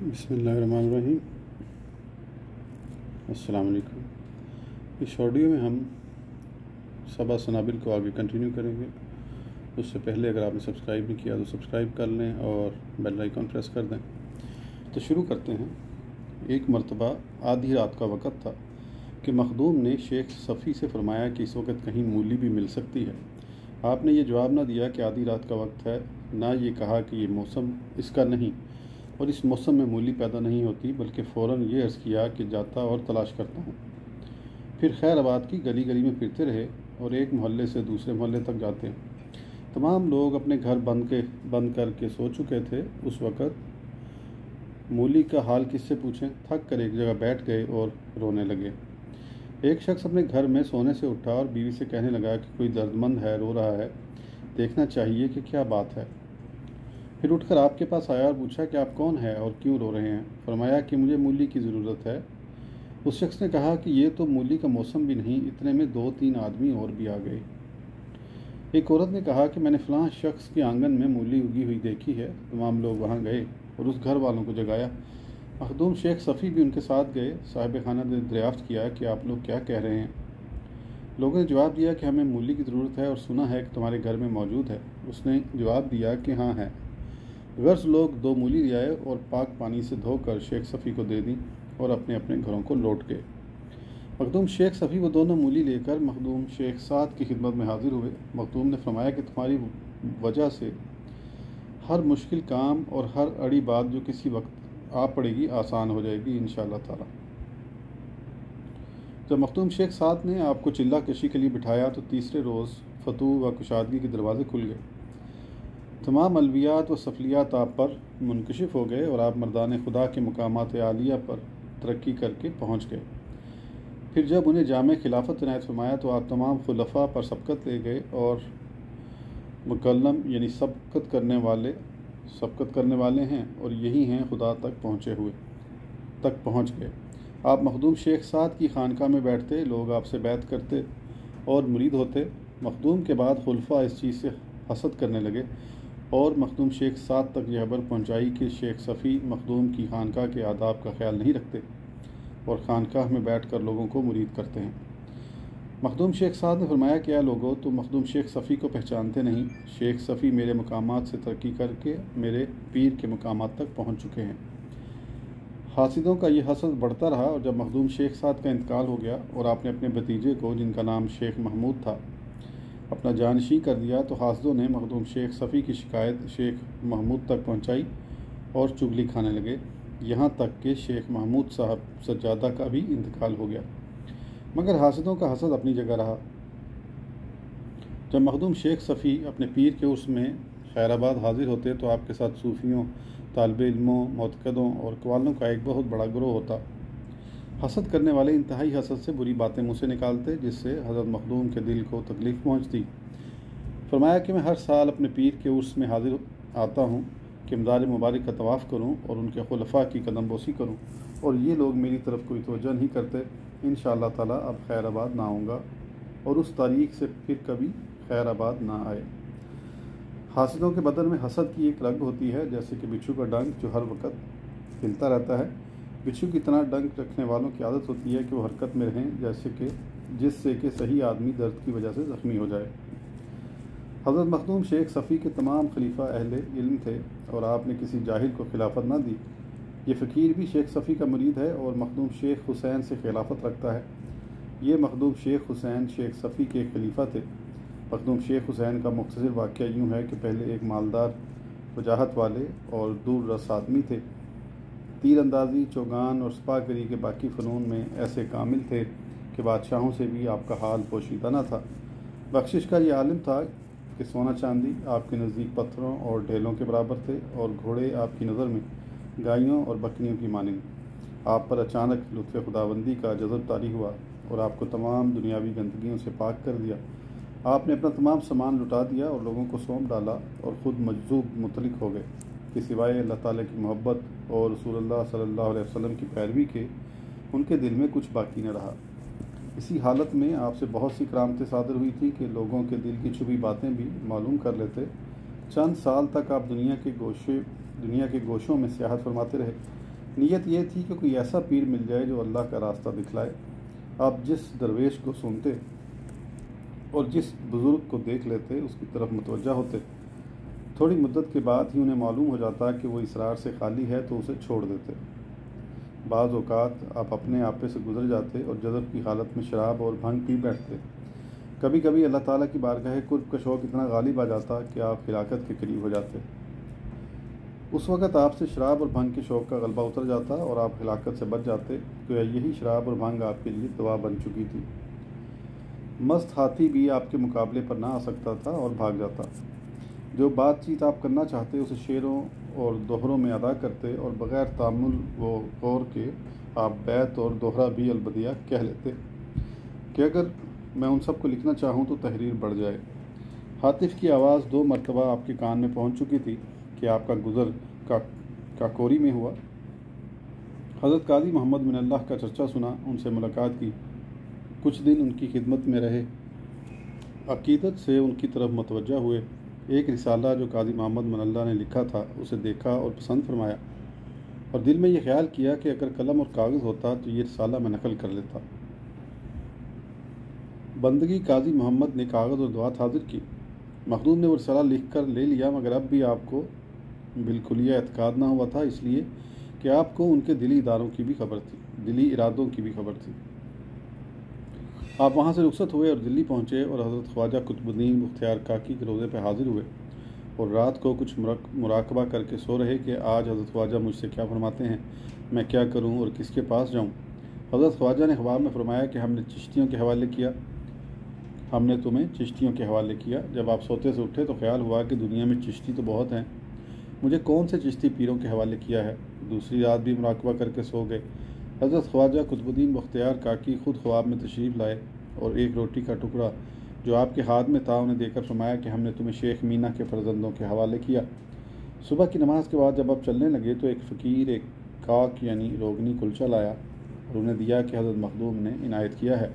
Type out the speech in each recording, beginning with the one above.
بسم اللہ الرحمن الرحیم۔ السلام علیکم۔ اس آڈیو میں ہم صبا سنابل کو آگے کنٹینیو کریں گے۔ اس سے پہلے اگر آپ نے سبسکرائب نہیں کیا تو سبسکرائب کر لیں اور بیل آئیکن پریس کر دیں۔ تو شروع کرتے ہیں۔ ایک مرتبہ آدھی رات کا وقت تھا کہ مخدوم نے شیخ صفی سے فرمایا کہ اس وقت کہیں مولی بھی مل سکتی ہے۔ آپ نے یہ جواب نہ دیا کہ آدھی رات کا وقت ہے، نہ یہ کہا کہ یہ موسم اس کا نہیں اور اس موسم میں مولی پیدا نہیں ہوتی، بلکہ فوراً یہ عرض کیا کہ جاتا اور تلاش کرتا ہوں۔ پھر خیر آباد کی گلی گلی میں پھرتے رہے اور ایک محلے سے دوسرے محلے تک جاتے۔ تمام لوگ اپنے گھر بند کر کے سو چکے تھے۔ اس وقت مولی کا حال کس سے پوچھیں، تھک کر ایک جگہ بیٹھ گئے اور رونے لگے۔ ایک شخص اپنے گھر میں سونے سے اٹھا اور بیوی سے کہنے لگا کہ کوئی درد مند ہے، رو رہا ہے، دیکھنا چاہیے کہ کیا بات ہے۔ پھر اٹھ کر آپ کے پاس آیا اور پوچھا کہ آپ کون ہیں اور کیوں رو رہے ہیں؟ فرمایا کہ مجھے مولی کی ضرورت ہے۔ اس شخص نے کہا کہ یہ تو مولی کا موسم بھی نہیں، اتنے میں 2-3 آدمی اور بھی آ گئے۔ ایک عورت نے کہا کہ میں نے فلاں شخص کے آنگن میں مولی اگی ہوئی دیکھی ہے۔ تمام لوگ وہاں گئے اور اس گھر والوں کو جگایا۔ مخدوم شیخ صفی بھی ان کے ساتھ گئے۔ صاحب خانہ نے دریافت کیا کہ آپ لوگ کیا کہہ رہے ہیں؟ لوگوں نے جواب دیا کہ ہمیں مولی کی ضرورت ہے اور سنا ہے کہ تمہارے گھر میں موجود ہے۔ اس نے جواب دیا کہ ہاں ہے۔ غرض لوگ 2 مولی لے آئے اور پاک پانی سے دھو کر شیخ صفی کو دے دیں اور اپنے اپنے گھروں کو لوٹ گئے۔ مخدوم شیخ صفی وہ دونوں مولی لے کر مخدوم شیخ سعد کی خدمت میں حاضر ہوئے۔ مخدوم نے فرمایا کہ تمہاری وجہ سے ہر مشکل کام اور ہر اڑی بات جو کسی وقت آ پڑے گی آسان ہو جائے گی انشاءاللہ تعالی۔ جب مخدوم شیخ سعد نے آپ کو چلہ کشی کے لیے بٹھایا تو تیسرے روز فتوح و کشادگی کے دروازے کھل گئے۔ تمام الویات و سفلیات آپ پر منکشف ہو گئے اور آپ مردان خدا کے مقامات عالیہ پر ترقی کر کے پہنچ گئے۔ پھر جب انہیں جامع خلافت عنایت فرمایا تو آپ تمام خلفاء پر سبقت لے گئے اور مکلم یعنی سبقت کرنے والے ہیں اور یہی ہیں خدا تک پہنچ گئے۔ آپ مخدوم شیخ سعد کی خانقاہ میں بیٹھتے، لوگ آپ سے بیعت کرتے اور مرید ہوتے۔ مخدوم کے بعد خلفاء اس چیز سے حسد کرنے لگے اور مخدوم شیخ سعد تک یہ خبر پہنچائی کہ شیخ صفی مخدوم کی خانقاہ کے آداب کا خیال نہیں رکھتے اور خانقاہ میں بیٹھ کر لوگوں کو مرید کرتے ہیں۔ مخدوم شیخ سعد نے فرمایا کہ اے لوگو، تم مخدوم شیخ صفی کو پہچانتے نہیں۔ شیخ صفی میرے مقامات سے ترقی کر کے میرے پیر کے مقامات تک پہنچ چکے ہیں۔ حاسدوں کا یہ حسد بڑھتا رہا اور جب مخدوم شیخ سعد کا انتقال ہو گیا اور آپ نے اپنے بھتیجے کو، جن کا نام شیخ محمود تھا، اپنا جانشین کر دیا تو حاسدوں نے مخدوم شیخ صفی کی شکایت شیخ محمود تک پہنچائی اور چغلی کھانے لگے، یہاں تک کہ شیخ محمود صاحب سجادہ کا بھی انتقال ہو گیا۔ مگر حاسدوں کا حسد اپنی جگہ رہا۔ جب مخدوم شیخ صفی اپنے پیر کے عرس میں خیر آباد حاضر ہوتے تو آپ کے ساتھ صوفیوں، طالب علموں، معتقدوں اور قوالوں کا ایک بہت بڑا گروہ ہوتا۔ حسد کرنے والے انتہائی حسد سے بری باتیں منہ سے نکالتے، جس سے حضرت مخدوم کے دل کو تکلیف پہنچتی۔ فرمایا کہ میں ہر سال اپنے پیر کے عرس میں حاضر آتا ہوں کہ مزار مبارک کا طواف کروں اور ان کے خلفاء کی قدم بوسی کروں، اور یہ لوگ میری طرف کوئی توجہ نہیں کرتے۔ انشاءاللہ تعالی اب خیر آباد نہ آؤں گا اور اس تاریخ سے پھر کبھی خیر آباد نہ آئے۔ حاسدوں کے بدن میں حسد کی ایک رگ ہوتی ہے، جیسے کہ بچھو کا ڈنک جو ہر وقت ہلتا رہتا ہے۔ بچھو کی طرح ڈنک رکھنے والوں کی عادت ہوتی ہے کہ وہ حرکت میں رہیں، جس سے کہ صحیح آدمی درد کی وجہ سے زخمی ہو جائے۔ حضرت مخدوم شیخ صفی کے تمام خلیفہ اہل علم تھے اور آپ نے کسی جاہل کو خلافت نہ دی۔ یہ فقیر بھی شیخ صفی کا مرید ہے اور مخدوم شیخ حسین سے خلافت رکھتا ہے۔ یہ مخدوم شیخ حسین شیخ صفی کے خلیفہ تھے۔ مخدوم شیخ حسین کا مختصر واقعہ یوں ہے کہ پہلے ایک مالدار، وجاہت والے اور دور رس آدمی تھے۔ تیر اندازی، چوگان اور سپاہ گری کے باقی فنون میں ایسے کامل تھے کہ بادشاہوں سے بھی آپ کا حال پوشیدہ نہ تھا۔ بخشش کا یہ عالم تھا کہ سونا چاندی آپ کے نزدیک پتھروں اور ڈھیلوں کے برابر تھے اور گھوڑے آپ کی نظر میں گائیوں اور بکریوں کی مانند۔ آپ پر اچانک لطف خداوندی کا جذب طاری ہوا اور آپ کو تمام دنیاوی گندگیوں سے پاک کر دیا۔ آپ نے اپنا تمام سامان لٹا دیا اور لوگوں کو سونپ ڈالا اور خود مجذوب مطلق ہو گئے کہ سوائے اللہ تعالیٰ کی محبت اور رسول اللہ صلی اللہ علیہ وسلم کی پیروی کے ان کے دل میں کچھ باقی نہ رہا۔ اسی حالت میں آپ سے بہت سی کرامتیں صادر ہوئی تھی کہ لوگوں کے دل کی چھپی باتیں بھی معلوم کر لیتے۔ چند سال تک آپ دنیا کے گوشوں میں سیاحت فرماتے رہے۔ نیت یہ تھی کہ کوئی ایسا پیر مل جائے جو اللہ کا راستہ دکھلائے۔ آپ جس درویش کو سنتے اور جس بزرگ کو دیکھ لیتے اس کی طرف متوجہ ہوتے۔ تھوڑی مدت کے بعد ہی انہیں معلوم ہو جاتا کہ وہ اسرار سے خالی ہے تو اسے چھوڑ دیتے۔ بعض اوقات آپ اپنے آپے سے گزر جاتے اور جذب کی حالت میں شراب اور بھنگ پی بیٹھتے۔ کبھی کبھی اللہ تعالیٰ کی بارگاہ قرب کا شوق اتنا غالب آ جاتا کہ آپ ہلاکت کے قریب ہو جاتے۔ اس وقت آپ سے شراب اور بھنگ کے شوق کا غلبہ اتر جاتا اور آپ ہلاکت سے بچ جاتے، تو یہی شراب اور بھنگ آپ کے لیے دوا بن چکی تھی۔ مست ہاتھی بھی آپ کے مقابلے پر نہ آ سکتا تھا اور بھاگ جاتا۔ جو بات چیت آپ کرنا چاہتے اسے شعروں اور دوہروں میں ادا کرتے اور بغیر تامل و غور کے آپ بیت اور دوہرا بھی البدیہ کہہ لیتے کہ اگر میں ان سب کو لکھنا چاہوں تو تحریر بڑھ جائے۔ ہاتف کی آواز 2 مرتبہ آپ کے کان میں پہنچ چکی تھی کہ آپ کا گزر کاکوری میں ہوا۔ حضرت قاضی محمد من اللہ کا چرچا سنا، ان سے ملاقات کی، کچھ دن ان کی خدمت میں رہے، عقیدت سے ان کی طرف متوجہ ہوئے۔ ایک رسالہ جو قاضی محمد من اللہ نے لکھا تھا اسے دیکھا اور پسند فرمایا، اور دل میں یہ خیال کیا کہ اگر قلم اور کاغذ ہوتا تو یہ رسالہ میں نقل کر لیتا۔ بندگی قاضی محمد نے کاغذ اور دعات حاضر کی۔ مخدوم نے وہ رسالہ لکھ کر لے لیا، مگر اب بھی آپ کو بالکلیہ اعتقاد نہ ہوا تھا، اس لیے کہ آپ کو ان کے دلی اداروں کی بھی خبر تھی، دلی ارادوں کی بھی خبر تھی۔ آپ وہاں سے رخصت ہوئے اور دلی پہنچے اور حضرت خواجہ قطب الدین بختیار کاکی کے روضے پہ حاضر ہوئے اور رات کو کچھ مراقبہ کر کے سو رہے کہ آج حضرت خواجہ مجھ سے کیا فرماتے ہیں، میں کیا کروں اور کس کے پاس جاؤں۔ حضرت خواجہ نے خواب میں فرمایا کہ ہم نے تمہیں چشتیوں کے حوالے کیا۔ جب آپ سوتے سے اٹھے تو خیال ہوا کہ دنیا میں چشتی تو بہت ہیں، مجھے کون سے چشتی پیروں کے حوالے کیا ہے۔ دوسری رات بھی مراقبہ کر کے سو گئے۔ حضرت خواجہ قطب الدین بختیار کاکی خود خواب میں تشریف لائے اور ایک روٹی کا ٹکڑا جو آپ کے ہاتھ میں تھا انہیں دے کر فرمایا کہ ہم نے تمہیں شیخ مینا کے فرزندوں کے حوالے کیا۔ صبح کی نماز کے بعد جب آپ چلنے لگے تو ایک فقیر ایک کاک یعنی روغنی کلچا لایا اور انہیں دیا کہ حضرت مخدوم نے عنایت کیا ہے۔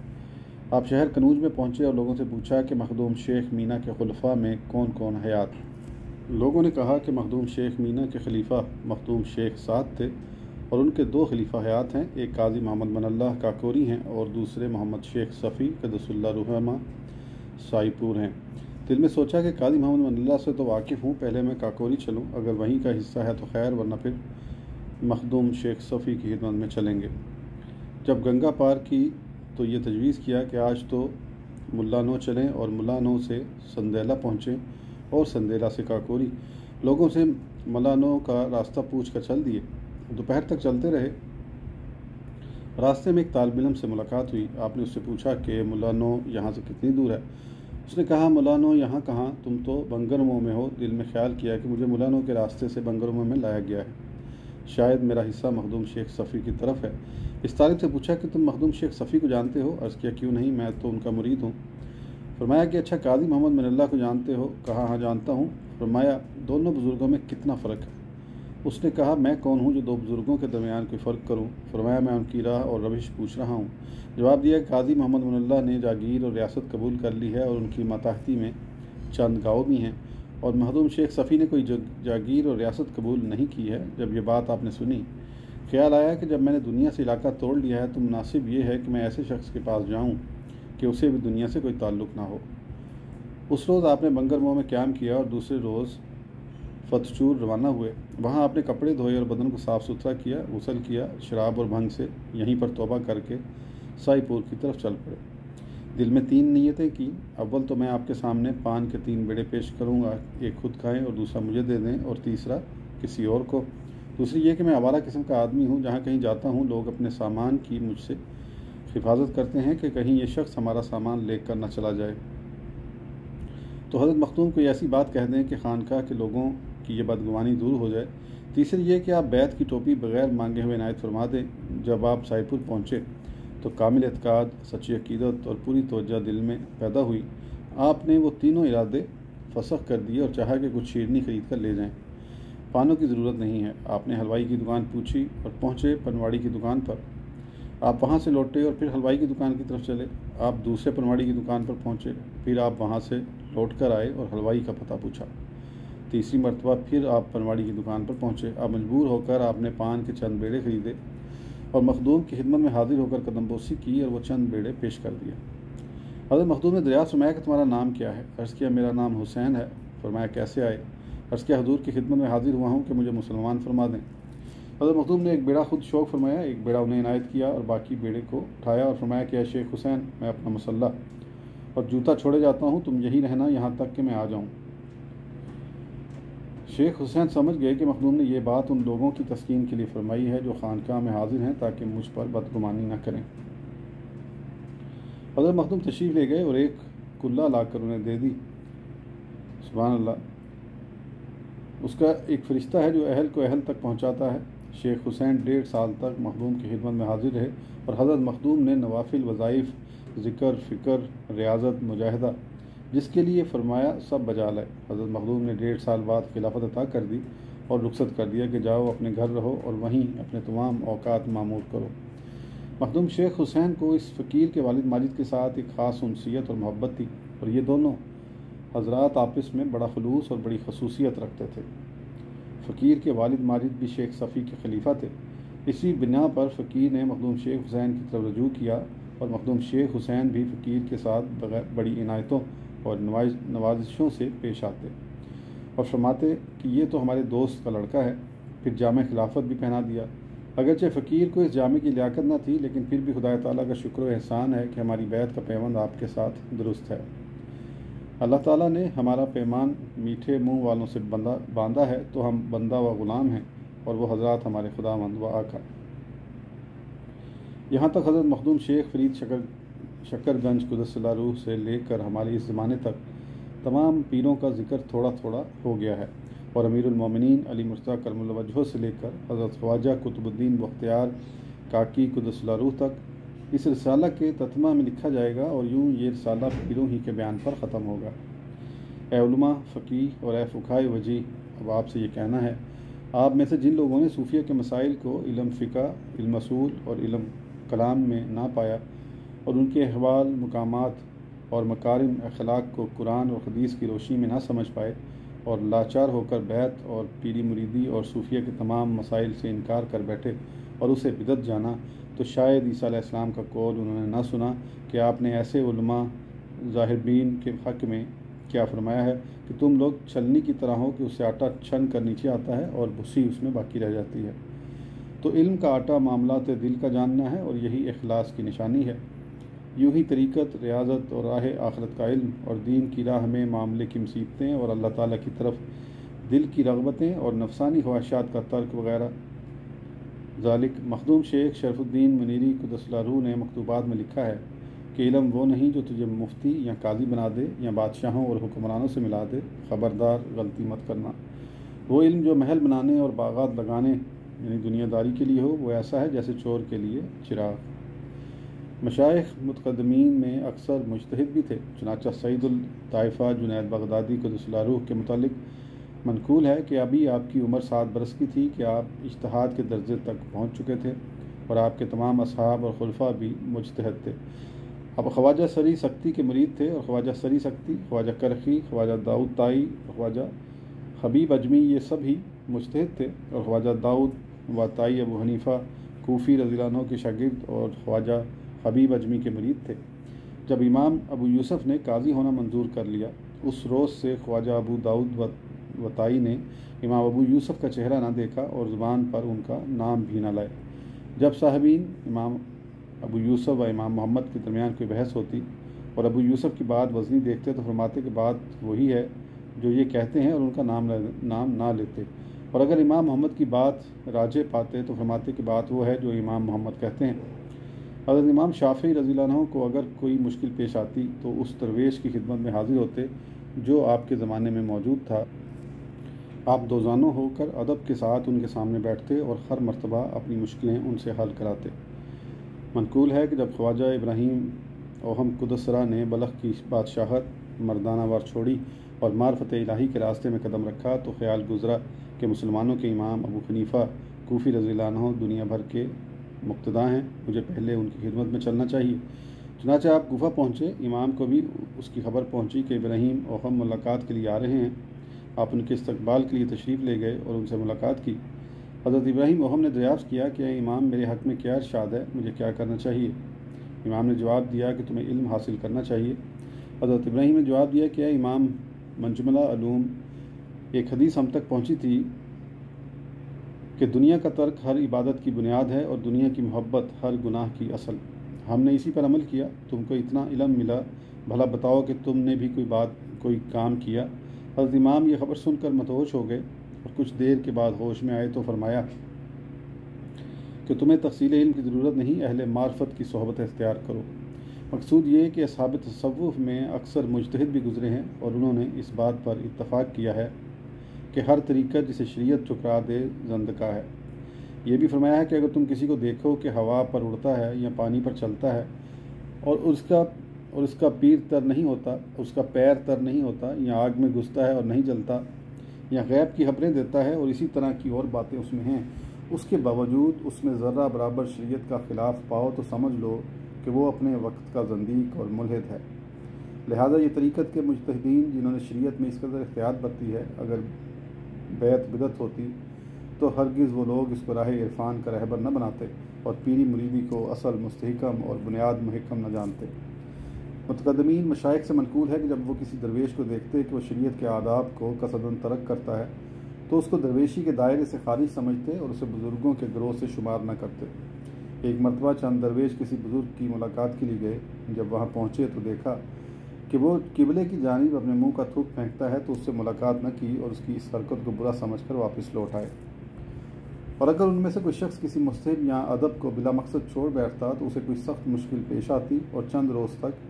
آپ شہر کنوج میں پہنچے اور لوگوں سے پوچھا کہ مخدوم شیخ مینا کے خلفاء میں کون کون حیات۔ لوگوں نے کہا کہ مخدوم شیخ مینا کے خلیفہ مخدوم شیخ سعد تھے اور ان کے 2 خلیفہ حیات ہیں، ایک قاضی محمد من اللہ کاکوری ہیں اور دوسرے محمد شیخ صفی قدس اللہ رحمہ سائی پور ہیں۔ دل میں سوچا کہ قاضی محمد من اللہ سے تو واقف ہوں، پہلے میں کاکوری چلوں، اگر وہیں کا حصہ ہے تو خیر، ورنہ پھر مخدوم شیخ صفی کی خدمت میں چلیں گے۔ جب گنگا پار کی تو یہ تجویز کیا کہ آج تو ملا نو چلیں اور ملا نو سے سندیلا پہنچیں اور سندیلا سے کاکوری۔ لوگوں سے ملا نو کا راستہ پوچھ کر چل دیے۔ دوپہر تک چلتے رہے۔ راستے میں ایک طالب علم سے ملاقات ہوئی۔ آپ نے اس سے پوچھا کہ ملا نو یہاں سے کتنی دور ہے؟ اس نے کہا ملا نو یہاں کہاں، تم تو بنگرمو میں ہو۔ دل میں خیال کیا کہ مجھے ملا نو کے راستے سے بنگرمو میں لایا گیا ہے، شاید میرا حصہ مخدوم شیخ صفی کی طرف ہے۔ اس طالب سے پوچھا کہ تم مخدوم شیخ صفی کو جانتے ہو؟ عرض کیا کیوں نہیں، میں تو ان کا مرید ہوں۔ فرمایا کہ اچھا قاضی محمد من اللہ کو جانتے ہو؟ کہا ہاں جانتا ہوں۔ فرمایا دونوں بزرگوں میں کتنا فرق ہے؟ اس نے کہا میں کون ہوں جو 2 بزرگوں کے درمیان کوئی فرق کروں؟ فرمایا میں ان کی راہ اور روش پوچھ رہا ہوں۔ جواب دیا کہ قاضی محمد من اللہ نے جاگیر اور ریاست قبول کر لی ہے اور ان کی ماتحتی میں چند گاؤں بھی ہیں، اور مخدوم شیخ صفی نے کوئی جاگیر اور ریاست قبول نہیں کی ہے۔ جب یہ بات آپ نے سنی، خیال آیا کہ جب میں نے دنیا سے علاقہ توڑ لیا ہے تو مناسب یہ ہے کہ میں ایسے شخص کے پاس جاؤں کہ اسے بھی دنیا سے کوئی تعلق نہ ہو۔ اس روز آپ نے بنگرمو میں قیام کیا اور دوسرے روز فتچور روانہ ہوئے۔ وہاں آپ نے کپڑے دھوئے اور بدن کو صاف ستھرا کیا، غسل کیا، شراب اور بھنگ سے یہیں پر توبہ کر کے سائی پور کی طرف چل پڑے۔ دل میں 3 نیتیں کی۔ اول تو میں آپ کے سامنے پان کے 3 بیڑے پیش کروں گا، ایک خود کھائیں اور دوسرا مجھے دے دیں اور تیسرا کسی اور کو۔ دوسری یہ کہ میں آوارہ قسم کا آدمی ہوں، جہاں کہیں جاتا ہوں لوگ اپنے سامان کی مجھ سے حفاظت کرتے ہیں کہ کہیں یہ شخص ہمارا سامان لے کر نہ چلا جائے۔ تو حضرت مخدوم کو ایسی بات کہہ دیں کہ خانقاہ کے لوگوں کی یہ بدگمانی دور ہو جائے۔ تیسری یہ کہ آپ بیت کی ٹوپی بغیر مانگے ہوئے عنایت فرما دیں۔ جب آپ سائی پور پہنچے تو کامل اعتقاد، سچی عقیدت اور پوری توجہ دل میں پیدا ہوئی۔ آپ نے وہ تینوں ارادے فسخ کر دیے اور چاہا کہ کچھ شیرنی خرید کر لے جائیں۔ پانوں کی ضرورت نہیں ہے۔ آپ نے حلوائی کی دکان پوچھی اور پہنچے پنواڑی کی دکان پر۔ آپ وہاں سے لوٹے اور پھر حلوائی کی دکان کی طرف چلے۔ آپ دوسرے پنواڑی کی دکان پر پہنچے، پھر آپ وہاں سے لوٹ کر آئے اور حلوائی کا پتہ پوچھا۔ تیسری مرتبہ پھر آپ پنواڑی کی دکان پر پہنچے۔ اب مجبور ہو کر آپ نے پان کے چند بیڑے خریدے اور مخدوم کی خدمت میں حاضر ہو کر قدم بوسی کی اور وہ چند بیڑے پیش کر دیا۔ حضرت مخدوم نے دریافت فرمایا کہ تمہارا نام کیا ہے؟ عرض کیا میرا نام حسین ہے۔ فرمایا کیسے آئے؟ عرض کیا حضور کی خدمت میں حاضر ہوا ہوں کہ مجھے مسلمان فرما دیں۔ حضرت مخدوم نے ایک بیڑا خود شوق فرمایا، ایک بیڑا انہیں عنایت کیا اور باقی بیڑے کو اٹھایا اور فرمایا کہ اے شیخ حسین، میں اپنا مسلح اور جوتا چھوڑے جاتا ہوں، تم یہی رہنا یہاں تک کہ میں آ جاؤں۔ شیخ حسین سمجھ گئے کہ مخدوم نے یہ بات ان لوگوں کی تسکین کے لیے فرمائی ہے جو خانقاہ میں حاضر ہیں تاکہ مجھ پر بدگمانی نہ کریں۔ حضرت مخدوم تشریف لے گئے اور ایک کلہ لا کر انہیں دے دی۔ سبحان اللہ، اس کا ایک فرشتہ ہے جو اہل کو اہل تک پہنچاتا ہے۔ شیخ حسین 1.5 سال تک مخدوم کی خدمت میں حاضر رہے اور حضرت مخدوم نے نوافل، وظائف، ذکر، فکر، ریاضت، مجاہدہ جس کے لیے فرمایا سب بجا لائے۔ حضرت مخدوم نے 1.5 سال بعد خلافت عطا کر دی اور رخصت کر دیا کہ جاؤ اپنے گھر رہو اور وہیں اپنے تمام اوقات معمور کرو۔ مخدوم شیخ حسین کو اس فقیر کے والد ماجد کے ساتھ ایک خاص انسیت اور محبت تھی اور یہ دونوں حضرات آپس میں بڑا خلوص اور بڑی خصوصیت رکھتے تھے۔ فقیر کے والد ماجد بھی شیخ صفی کے خلیفہ تھے۔ اسی بنا پر فقیر نے مخدوم شیخ حسین کی طرف رجوع کیا اور مخدوم شیخ حسین بھی فقیر کے ساتھ بڑی عنایتوں اور نوازشوں سے پیش آتے اور فرماتے کہ یہ تو ہمارے دوست کا لڑکا ہے۔ پھر جامع خلافت بھی پہنا دیا۔ اگرچہ فقیر کو اس جامع کی لیاقت نہ تھی، لیکن پھر بھی خدا تعالیٰ کا شکر و احسان ہے کہ ہماری بیعت کا پیوند آپ کے ساتھ درست ہے۔ اللہ تعالیٰ نے ہمارا پیمان میٹھے منہ والوں سے باندھا ہے تو ہم بندہ و غلام ہیں اور وہ حضرات ہمارے خداوند و آقا۔ یہاں تک حضرت مخدوم شیخ فرید شکر گنج قدس اللہ روح سے لے کر ہمارے اس زمانے تک تمام پیروں کا ذکر تھوڑا تھوڑا ہو گیا ہے اور امیر المومنین علی مرتضیٰ کرم اللہ وجہہ سے لے کر حضرت خواجہ قطب الدین بختیار کاکی قدس اللہ روح تک اس رسالہ کے تتمہ میں لکھا جائے گا اور یوں یہ رسالہ پیروں ہی کے بیان پر ختم ہوگا۔ اے علماء، فقیہ اور اے فقہائے وجیہ، اب آپ سے یہ کہنا ہے، آپ میں سے جن لوگوں نے صوفیہ کے مسائل کو علم فقہ، علم اصول اور علم کلام میں نہ پایا اور ان کے احوال، مقامات اور مکارم اخلاق کو قرآن اور حدیث کی روشنی میں نہ سمجھ پائے اور لاچار ہو کر بیعت اور پیری مریدی اور صوفیہ کے تمام مسائل سے انکار کر بیٹھے اور اسے بدعت جانا، تو شاید عیسیٰ علیہ السلام کا قول انہوں نے نہ سنا کہ آپ نے ایسے علماء ظاہربین کے حق میں کیا فرمایا ہے کہ تم لوگ چھلنی کی طرح ہو کہ اسے آٹا چھن کر نیچے آتا ہے اور بھوسی اس میں باقی رہ جاتی ہے۔ تو علم کا آٹا معاملات دل کا جاننا ہے اور یہی اخلاص کی نشانی ہے۔ یوں ہی طریقت، ریاضت اور راہ آخرت کا علم اور دین کی راہ میں معاملے کی مصیبتیں اور اللہ تعالیٰ کی طرف دل کی رغبتیں اور نفسانی خواہشات کا ترک وغیرہ ذالک۔ مخدوم شیخ شرف الدین منیری قدس اللہ روح نے مکتوبات میں لکھا ہے کہ علم وہ نہیں جو تجھے مفتی یا قاضی بنا دے یا بادشاہوں اور حکمرانوں سے ملا دے، خبردار غلطی مت کرنا۔ وہ علم جو محل بنانے اور باغات لگانے یعنی دنیا داری کے لیے ہو، وہ ایسا ہے جیسے چور کے لیے چراغ۔ مشائخ متقدمین میں اکثر مجتہد بھی تھے، چنانچہ سعید الطائفہ جنید بغدادی قدس اللہ روح کے متعلق منقول ہے کہ ابھی آپ کی عمر 7 برس کی تھی کہ آپ اجتہاد کے درجے تک پہنچ چکے تھے اور آپ کے تمام اصحاب اور خلفاء بھی مجتہد تھے۔ اب خواجہ سری سکتی کے مرید تھے اور خواجہ سری سکتی، خواجہ کرخی، خواجہ داؤد طائی اور خواجہ حبیب اجمی یہ سب ہی مجتہد تھے اور خواجہ داؤد و طائی ابو حنیفہ کوفی رضی اللہ عنہ کے شاگرد اور خواجہ حبیب اجمی کے مرید تھے۔ جب امام ابو یوسف نے قاضی ہونا منظور کر لیا، اس روز سے خواجہ ابو داؤد و طائی نے امام ابو یوسف کا چہرہ نہ دیکھا اور زبان پر ان کا نام بھی نہ لائے۔ جب صاحبین امام ابو یوسف و امام محمد کے درمیان کوئی بحث ہوتی اور ابو یوسف کی بات وزنی دیکھتے تو فرماتے کہ بات وہی ہے جو یہ کہتے ہیں اور ان کا نام نہ لیتے، اور اگر امام محمد کی بات راجح پاتے تو فرماتے کہ بات وہ ہے جو امام محمد کہتے ہیں۔ حضرت امام شافعی رضی اللہ عنہ کو اگر کوئی مشکل پیش آتی تو اس درویش کی خدمت میں حاضر ہوتے جو آپ کے زمانے میں موجود تھا۔ آپ دوزانوں ہو کر ادب کے ساتھ ان کے سامنے بیٹھتے اور ہر مرتبہ اپنی مشکلیں ان سے حل کراتے۔ منقول ہے کہ جب خواجہ ابراہیم اوہم قدسرہ نے بلخ کی بادشاہت مردانہ وار چھوڑی اور معرفت الہی کے راستے میں قدم رکھا تو خیال گزرا کہ مسلمانوں کے امام ابو حنیفہ کوفی رضی اللہ عنہ دنیا بھر کے مقتدا ہیں، مجھے پہلے ان کی خدمت میں چلنا چاہیے۔ چنانچہ آپ کوفہ پہنچے، امام کو بھی اس کی خبر پہنچی کہ ابراہیم اوہم ملاقات کے لیے آ رہے ہیں۔ آپ ان کے استقبال کے لیے تشریف لے گئے اور ان سے ملاقات کی۔ حضرت ابراہیم اوہم نے دریافت کیا کہ اے امام، میرے حق میں کیا ارشاد ہے، مجھے کیا کرنا چاہیے؟ امام نے جواب دیا کہ تمہیں علم حاصل کرنا چاہیے۔ حضرت ابراہیم نے جواب دیا کہ اے امام، منجملہ علوم ایک حدیث ہم تک پہنچی تھی کہ دنیا کا ترک ہر عبادت کی بنیاد ہے اور دنیا کی محبت ہر گناہ کی اصل۔ ہم نے اسی پر عمل کیا، تم کو اتنا علم ملا، بھلا بتاؤ کہ تم نے بھی کوئی کام کیا۔ حضرت امام یہ خبر سن کر مدہوش ہو گئے اور کچھ دیر کے بعد ہوش میں آئے تو فرمایا کہ تمہیں تحصیل علم کی ضرورت نہیں، اہل معرفت کی صحبت اختیار کرو۔ مقصود یہ کہ اصحاب تصوف میں اکثر مجتہد بھی گزرے ہیں اور انہوں نے اس بات پر اتفاق کیا ہے کہ ہر طریقہ جسے شریعت ٹھکرا دے زندقہ ہے۔ یہ بھی فرمایا ہے کہ اگر تم کسی کو دیکھو کہ ہوا پر اڑتا ہے یا پانی پر چلتا ہے اور اس کا پیر تر نہیں ہوتا، اس کا پیر تر نہیں ہوتا، یا آگ میں گھستا ہے اور نہیں جلتا، یا غیب کی خبریں دیتا ہے اور اسی طرح کی اور باتیں اس میں ہیں، اس کے باوجود اس میں ذرہ برابر شریعت کا خلاف پاؤ تو سمجھ لو کہ وہ اپنے وقت کا زندیق اور ملحد ہے۔ لہٰذا یہ طریقت کے مجتہدین جنہوں نے شریعت میں اس قدر احتیاط برتی ہے، اگر بیعت بدعت ہوتی تو ہرگز وہ لوگ اس کو راہ عرفان کا رہبر نہ بناتے اور پیری مریدی کو اصل مستحکم اور بنیاد محکم نہ جانتے۔ متقدمین مشائخ سے منقول ہے کہ جب وہ کسی درویش کو دیکھتے کہ وہ شریعت کے آداب کو قصداً ترک کرتا ہے تو اس کو درویشی کے دائرے سے خارج سمجھتے اور اسے بزرگوں کے گروہ سے شمار نہ کرتے۔ ایک مرتبہ چند درویش کسی بزرگ کی ملاقات کے لیے گئے۔ جب وہاں پہنچے تو دیکھا کہ وہ قبلے کی جانب اپنے منہ کا تھوک پھینکتا ہے تو اس سے ملاقات نہ کی اور اس کی اس حرکت کو برا سمجھ کر واپس لوٹ آئے۔ اور اگر ان میں سے کوئی شخص کسی مذہب یا ادب کو بلا مقصد چھوڑ بیٹھتا تو اسے کوئی سخت مشکل پیش آتی اور چند روز تک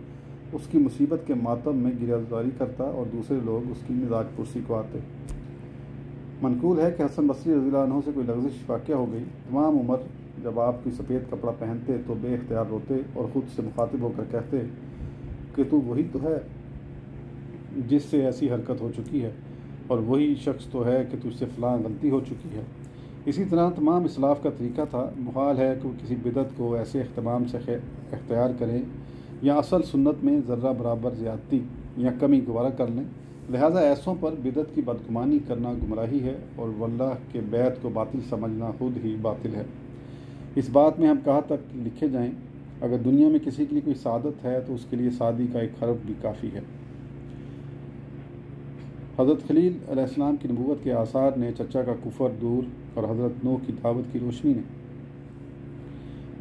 اس کی مصیبت کے ماتم میں گریبانداری کرتا اور دوسرے لوگ اس کی مزاج پرسی کو آتے۔ منقول ہے کہ حسن بصری رضی اللہ عنہ سے کوئی لغزش واقع ہو گئی۔ تمام عمر جب آپ کوئی سفید کپڑا پہنتے تو بے اختیار روتے اور خود سے مخاطب ہو کر کہتے کہ تو وہی تو ہے جس سے ایسی حرکت ہو چکی ہے، اور وہی شخص تو ہے کہ تجھ سے فلاں غلطی ہو چکی ہے۔ اسی طرح تمام اسلاف کا طریقہ تھا۔ محال ہے کہ وہ کسی بدعت کو ایسے اہتمام سے اختیار کریں یا اصل سنت میں ذرہ برابر زیادتی یا کمی گوارہ کر لیں۔ لہٰذا ایسوں پر بدعت کی بدگمانی کرنا گمراہی ہے اور واللہ کے بیت کو باطل سمجھنا خود ہی باطل ہے۔ اس بات میں ہم کہاں تک لکھے جائیں، اگر دنیا میں کسی کے لیے کوئی سعادت ہے تو اس کے لیے سعادی کا ایک حرف بھی کافی ہے۔ حضرت خلیل علیہ السلام کی نبوت کے آثار نے چچا کا کفر دور اور حضرت نوح کی دعوت کی روشنی نے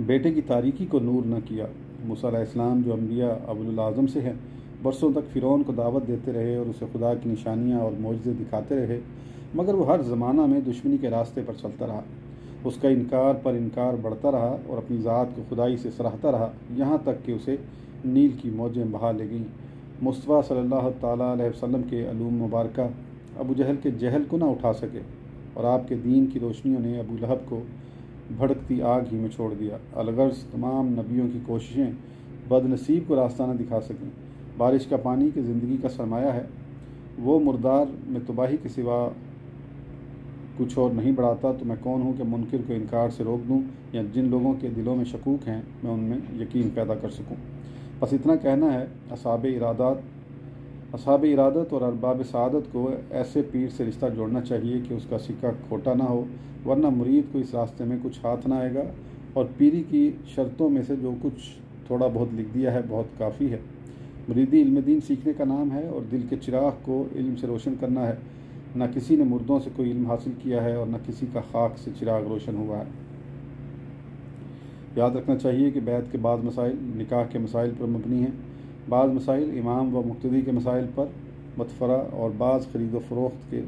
بیٹے کی تاریکی کو نور نہ کیا۔ موسیٰ علیہ السلام جو انبیاء ابوالعظم سے ہیں، برسوں تک فرعون کو دعوت دیتے رہے اور اسے خدا کی نشانیاں اور معجزے دکھاتے رہے، مگر وہ ہر زمانہ میں دشمنی کے راستے پر چلتا رہا۔ اس کا انکار پر انکار بڑھتا رہا اور اپنی ذات کو خدائی سے سراہتا رہا، یہاں تک کہ اسے نیل کی موجیں بہا لے گئیں۔ مصطفیٰ صلی اللہ تعالیٰ علیہ وسلم کے علوم مبارکہ ابو جہل کے جہل کو نہ اٹھا سکے اور آپ کے دین کی روشنیوں نے ابو لہب کو بھڑکتی آگ ہی میں چھوڑ دیا۔ الغرض تمام نبیوں کی کوششیں بد نصیب کو راستہ نہ دکھا سکیں۔ بارش کا پانی کہ زندگی کا سرمایہ ہے، وہ مردار میں تباہی کے سوا کچھ اور نہیں بڑھاتا، تو میں کون ہوں کہ منکر کو انکار سے روک دوں یا جن لوگوں کے دلوں میں شکوک ہیں میں ان میں یقین پیدا کر سکوں۔ بس اتنا کہنا ہے، اصحاب ارادت اور ارباب سعادت کو ایسے پیر سے رشتہ جوڑنا چاہیے کہ اس کا سکہ کھوٹا نہ ہو، ورنہ مرید کو اس راستے میں کچھ ہاتھ نہ آئے گا، اور پیری کی شرطوں میں سے جو کچھ تھوڑا بہت لکھ دیا ہے بہت کافی ہے۔ مریدی علم دین سیکھنے کا نام ہے اور دل کے چراغ کو علم سے روشن کرنا ہے۔ نہ کسی نے مردوں سے کوئی علم حاصل کیا ہے اور نہ کسی کا خاک سے چراغ روشن ہوا ہے۔ یاد رکھنا چاہیے کہ بیعت کے بعض مسائل نکاح کے مسائل پر مبنی ہیں، بعض مسائل امام و مقتدی کے مسائل پر متفرع اور بعض خرید و فروخت کے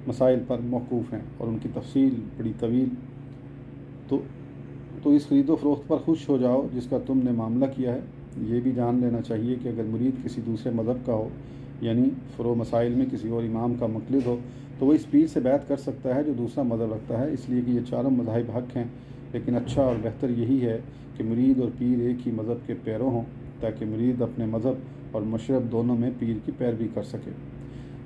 مسائل پر موقوف ہیں اور ان کی تفصیل بڑی طویل۔ تو اس خرید و فروخت پر خوش ہو جاؤ جس کا تم نے معاملہ کیا ہے۔ یہ بھی جان لینا چاہیے کہ اگر مرید کسی دوسرے مذہب کا ہو، یعنی فروع مسائل میں کسی اور امام کا مقلد ہو، تو وہ اس پیر سے بیعت کر سکتا ہے جو دوسرا مذہب رکھتا ہے، اس لیے کہ یہ چاروں مذاہب حق ہیں، لیکن اچھا اور بہتر یہی ہے کہ مرید اور پیر ایک ہی مذہب کے پیرو ہوں تاکہ مرید اپنے مذہب اور مشرب دونوں میں پیر کی پیروی کر سکے۔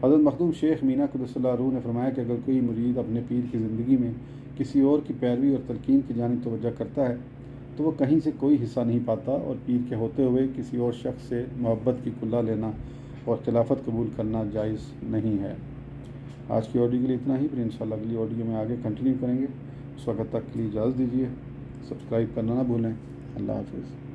حضرت مخدوم شیخ مینا قدس اللہ روح نے فرمایا کہ اگر کوئی مرید اپنے پیر کی زندگی میں کسی اور کی پیروی اور تلقین کی جانب توجہ کرتا ہے تو وہ کہیں سے کوئی حصہ نہیں پاتا، اور پیر کے ہوتے ہوئے کسی اور شخص سے محبت کی کلہ لینا اور خلافت قبول کرنا جائز نہیں ہے۔ آج کی آڈیو کے لیے اتنا ہی، پھر انشاءاللہ اگلی آڈیو میں آگے کنٹینیو کریں گے۔ اس وقت تک کے لیے اجازت دیجیے، سبسکرائب کرنا نہ بھولیں۔ اللہ حافظ۔